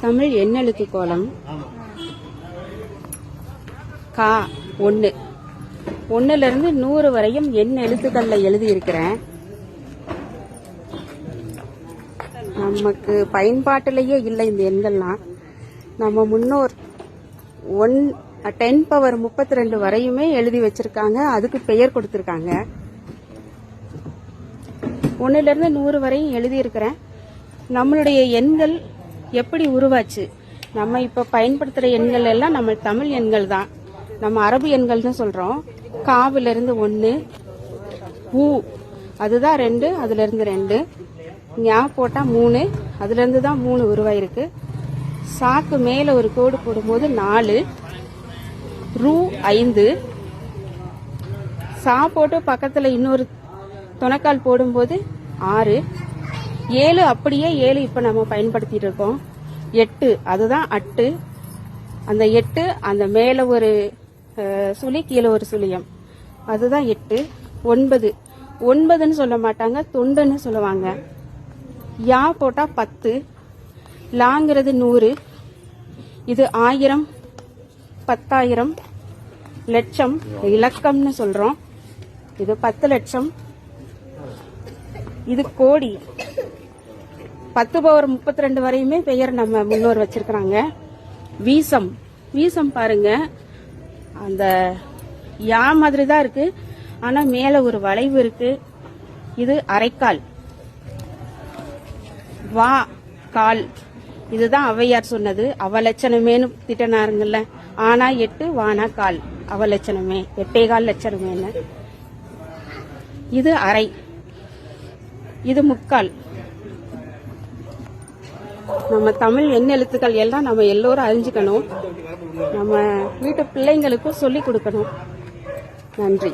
தமிழ் எண்ணெழுத்து கோலம். கா 1, 1ல இருந்து 100 வரையும் எண் எழுத்துக்கள்ல எழுதி இருக்கிறேன். நமக்கு பயன்பாட்டிலேயே இல்லை இந்த எண்கள்லாம். நம்ம முன்னோர் 10 பவர் 32 வரையுமே எழுதி வச்சிருக்காங்க. அதுக்கு பெயர் கொடுத்திருக்காங்க. 1ல இருந்து 100 வரையும் எழுதி இருக்கிறேன். நம்மளுடைய எண்கள் எப்படி உருவாச்சு? நம்ம இப்ப பயன்படுத்துற எண்கள் எல்லாம் நம்ம தமிழ் எண்கள் தான். நம்ம அரபு எண்கள் தான் சொல்றோம். காவில இருந்து 1, ஊ அதுதான் 2, அதுல இருந்து 2, ஞா போட்டா 3, அதுல இருந்து தான் 3 உருவாயிருக்கு. சாக்கு மேல ஒரு கோடு போடும்போது 4, ரூ 5, சா போட்டு பக்கத்துல இன்னொரு துணைக்கால் போடும்போது 6, 7 அப்படியே 7 இப்ப நம்ம பயன்படுத்திட்டு இருக்கோம். 8 அதுதான் அட்டு. அந்த 8 அந்த மேல ஒரு சுழி கீழே ஒரு சுழியம், அதுதான் 8. 9 9ன்னு சொல்ல மாட்டாங்க, தொண்டுன்னு சொல்லுவாங்க. யா போட்டா 10, லாங்கிறது 100, இது 1000, 10,000, லட்சம் இலக்கம்னு சொல்றோம். இது 10 லட்சம். இது கோடி. 10 பவர் 32 வரையுமே பெயர் நம்ம முன்னோர் வச்சிருக்கிறாங்க. வீசம், வீசம் பாருங்க, அந்த யா மாதிரி தான் இருக்கு, ஆனா மேல ஒரு வளைவு இருக்கு. இது அரைக்கால். வா கால், இதுதான் ஔவையார் சொன்னது. அவலட்சணமேனு திட்டனாருங்கல்ல, ஆனா 8 வானா கால், அவலட்சணமே 8.25 லட்சணமேன்னு. இது அரை, இது முக்கால். நம்ம தமிழ் எண் எழுத்துக்கள் எல்லாம் நம்ம எல்லோரும் அறிஞ்சுக்கணும். நம்ம வீட்டு பிள்ளைங்களுக்கும் சொல்லி கொடுக்கணும். நன்றி.